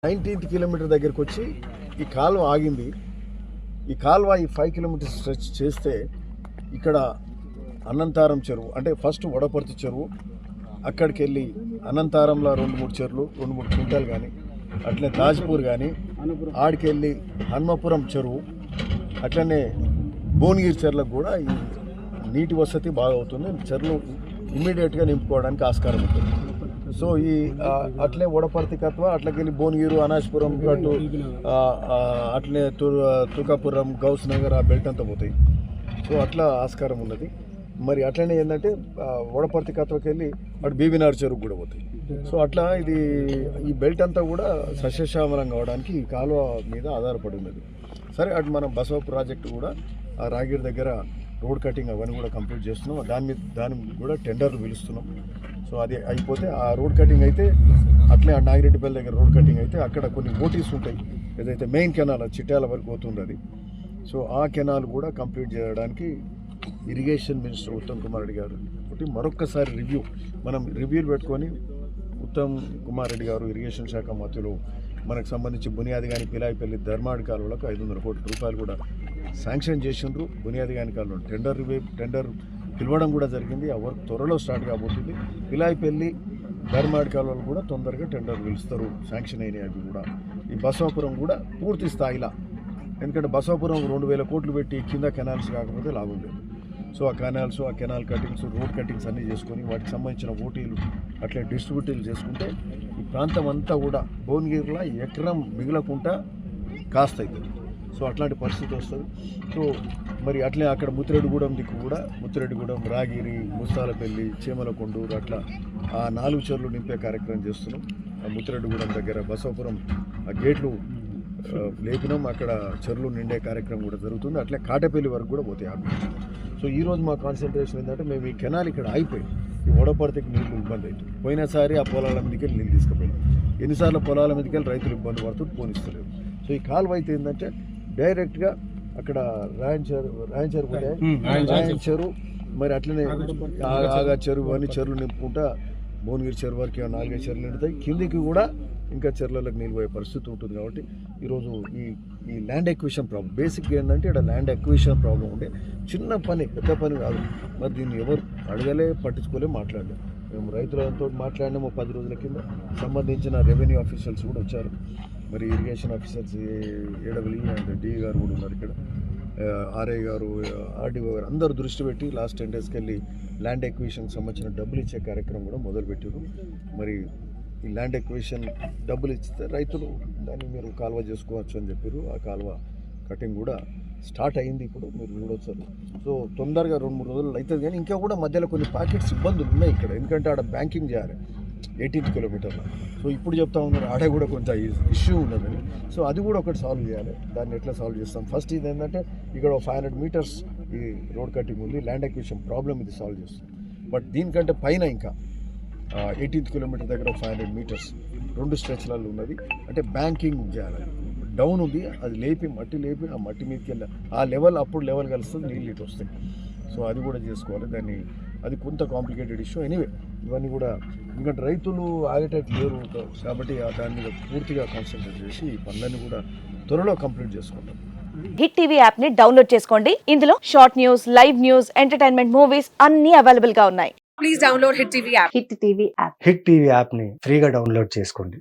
19th kilometre దగ్గరికి వచ్చి ఈ కాలువ ఆగింది. ఈ కాలువ ఈ 5 కిలోమీటర్స్ స్ట్రెచ్ చేస్తే ఇక్కడ అనంతారం చెరువు, అంటే ఫస్ట్ వడపర్తి చెరువు, అక్కడికి వెళ్ళి అనంతారంలో 2-3 చెరువులు 2-3 క్వింటాలు కానీ, అట్లనే తాజ్పూర్ కానీ, ఆడికి వెళ్ళి హన్మపురం చెరువు, అట్లనే భువనగిరి చెరువులకు కూడా ఈ నీటి వసతి బాగా అవుతుంది. చెరువులు ఇమ్మీడియట్గా నింపుకోవడానికి ఆస్కారం ఉంటుంది. సో ఈ అట్లే వడపర్తి కత్వ, అట్లకెళ్ళి భువనగిరి, అనాజ్పురం, అటు అట్లనే తుకాపురం, గౌస్ నగర్ ఆ బెల్ట్ అంతా పోతాయి. సో అట్లా ఆస్కారం ఉన్నది. మరి అట్లనే ఏంటంటే వడపర్తి కత్వకి వెళ్ళి అటు బీబీనార్ చెరువు కూడా పోతాయి. సో అట్లా ఇది ఈ బెల్ట్ అంతా కూడా సస్యశ్యామలం కావడానికి ఈ కాలువ మీద ఆధారపడి ఉన్నది. సరే, అటు మనం బసవ ప్రాజెక్టు కూడా ఆ రాగిరి దగ్గర రోడ్ కటింగ్ అవన్నీ కూడా కంప్లీట్ చేస్తున్నాం. దాని కూడా టెండర్లు పిలుస్తున్నాం. సో అది అయిపోతే ఆ రోడ్ కటింగ్ అయితే అట్లే ఆ నాగిరెడ్డిపల్లి దగ్గర రోడ్ కటింగ్ అయితే అక్కడ కొన్ని ఓటీస్ ఉంటాయి. ఏదైతే మెయిన్ కెనాల్ చిట్యాల వరకు పోతుంది అది. సో ఆ కెనాల్ కూడా కంప్లీట్ చేయడానికి ఇరిగేషన్ మినిస్టర్ ఉత్తమ్ కుమార్ రెడ్డి గారు ఒకటి మరొక్కసారి మనం రివ్యూలు పెట్టుకొని ఉత్తమ్ కుమార్ రెడ్డి గారు ఇరిగేషన్ శాఖ మంత్రులు మనకు సంబంధించి బునియాది కానీ పిలాయిపల్లి ధర్మాడి కాలువలకు 500 కోట్ల రూపాయలు కూడా శాంక్షన్ చేసిండ్రు. బునియాది కానీ కాలువలో టెండర్ పిలవడం కూడా జరిగింది. ఆ వర్క్ త్వరలో స్టార్ట్ కాబోతుంది. పిలాయిపల్లి ధర్మాడి కాలువలు కూడా తొందరగా టెండర్ పిలుస్తారు, శాంక్షన్ అయినాయి అవి కూడా. ఈ బసవాపురం కూడా పూర్తి స్థాయిలో, ఎందుకంటే బసవాపురం 2000 కోట్లు పెట్టి కింద కెనాల్స్ కాకపోతే లాభం లేదు. సో ఆ కెనాల్స్, ఆ కెనాల్ కటింగ్స్, రోడ్ కటింగ్స్ అన్నీ చేసుకొని వాటికి సంబంధించిన ఓటీలు అట్లా డిస్ట్రిబ్యూటీలు చేసుకుంటే ఈ ప్రాంతం అంతా కూడా భువనగిరిలో ఎకరం మిగలకుండా కాస్త అవుతుంది. సో అట్లాంటి పరిస్థితి వస్తుంది. సో మరి అట్లే అక్కడ ముత్తిరెడ్డిగూడెం దిక్కు కూడా ముత్తిరెడ్డిగూడెం, రాగిరి, ముస్తాలపల్లి, చీమలకొండూరు అట్లా ఆ 4 చెరువులు నింపే కార్యక్రమం చేస్తున్నాం. ఆ ముత్తిరెడ్డిగూడెం దగ్గర బసవపురం ఆ గేట్లు లేపినాం, అక్కడ చెరువులు నిండే కార్యక్రమం కూడా జరుగుతుంది. అట్లే కాటపల్లి వరకు కూడా పోతాయి ఆ. సో ఈరోజు మా కాన్సన్ట్రేషన్ ఏంటంటే మేము ఈ కెనాల్ ఇక్కడ అయిపోయి ఈ వడపర్తికి నీళ్ళు ఇబ్బంది అవుతుంది. పోయినసారి ఆ పొలాల మీదకి నీళ్ళు తీసుకుపోయింది. ఎన్నిసార్లు పొలాల మీదకి వెళ్ళి రైతులు ఇబ్బంది పడుతూ పోనిస్తలేరు. సో ఈ కాలువ అయితే ఏంటంటే డైరెక్ట్గా అక్కడ రాయన్ చెరువు, మరి అట్లనే ఆగా చెరువు అని చెరువులు నింపుకుంటా భువనగిరి చెరువు వరకు 4-5 చెరువులు నిండుతాయి. కిందికి కూడా ఇంకా చెరువులకు నీళ్ళు పోయే పరిస్థితి ఉంటుంది. కాబట్టి ఈరోజు ఈ ల్యాండ్ ఎక్విజిషన్ ప్రాబ్లం బేసిక్గా ఏంటంటే ఇక్కడ ల్యాండ్ ఎక్విజిషన్ ప్రాబ్లం ఉండే చిన్న పని, పెద్ద పని కాదు. మరి దీన్ని ఎవరు అడగలే, పట్టించుకోలే, మాట్లాడలేదు. మేము రైతులతో మాట్లాడినాము 10 రోజుల కింద. సంబంధించిన రెవెన్యూ ఆఫీసర్స్ కూడా వచ్చారు. మరి ఇరిగేషన్ ఆఫీసర్స్ ఏడబ్ల్యూ అండ్ డి గారు కూడా ఉన్నారు ఇక్కడ, ఆర్ఐ గారు, ఆర్డీఓ గారు అందరూ దృష్టి పెట్టి లాస్ట్ 10 డేస్కి వెళ్ళి ల్యాండ్ ఎక్విజిషన్కి సంబంధించిన డబ్బులు ఇచ్చే కార్యక్రమం కూడా మొదలుపెట్టారు. మరి ఈ ల్యాండ్ ఎక్విజిషన్ డబ్బులు ఇస్తే రైతులు దాన్ని మీరు కాలువ చేసుకోవచ్చు అని చెప్పారు. ఆ కాలువ కటింగ్ కూడా స్టార్ట్ అయింది. ఇప్పుడు మీరు చూడవచ్చు. సో తొందరగా 2-3 రోజులు అవుతుంది. కానీ ఇంకా కూడా మధ్యలో కొన్ని ప్యాకెట్స్ ఇబ్బందులు ఉన్నాయి ఇక్కడ, ఎందుకంటే ఆడ బ్యాంకింగ్ చేయాలి 18 కిలోమీటర్లు. సో ఇప్పుడు చెప్తా ఉన్నారు ఆడ కూడా కొంత ఇష్యూ ఉన్నదని. సో అది కూడా ఒకటి సాల్వ్ చేయాలి. దాన్ని ఎట్లా సాల్వ్ చేస్తాం? ఫస్ట్ ఇది ఏంటంటే ఇక్కడ 500 మీటర్స్ ఈ రోడ్ కటింగ్ ఉంది. ల్యాండ్ ఎక్విజిషన్ ప్రాబ్లం ఇది సాల్వ్ చేస్తుంది. బట్ దీనికంటే పైన ఇంకా 18th కిలోమీటర్ దగ్గర 500 మీటర్స్ 2 స్ట్రెచ్లలో ఉన్నది. అంటే బ్యాంకింగ్ చేయాలి. డౌన్ ఉంది, అది మట్టి లేపి ఆ మట్టి మీదకి వెళ్ళి ఆ లెవెల్, అప్పుడు లెవెల్ కలుస్తుంది, నీళ్ళు ఇటు వస్తాయి. సో అది కూడా చేసుకోవాలి. అది కొంత కాంప్లికేటెడ్ ఇష్యూ. ఎనీవే ఇవన్నీ కూడా ఎందుకంటే రైతులు ఆగేటట్టు లేరు కాబట్టి దాని మీద పూర్తిగా కాన్సన్ట్రేట్ చేసి ఈ పనులన్నీ కూడా త్వరలో కంప్లీట్ చేసుకుంటాం. హిట్ టీవీ యాప్ ని డౌన్లోడ్ చేసుకోండి. ఇందులో short news, live news, entertainment movies అన్ని అవైలబుల్ గా ఉన్నాయి. Please download hit TV app. Hit TV app ని ఫ్రీగా డౌన్లోడ్ చేసుకోండి.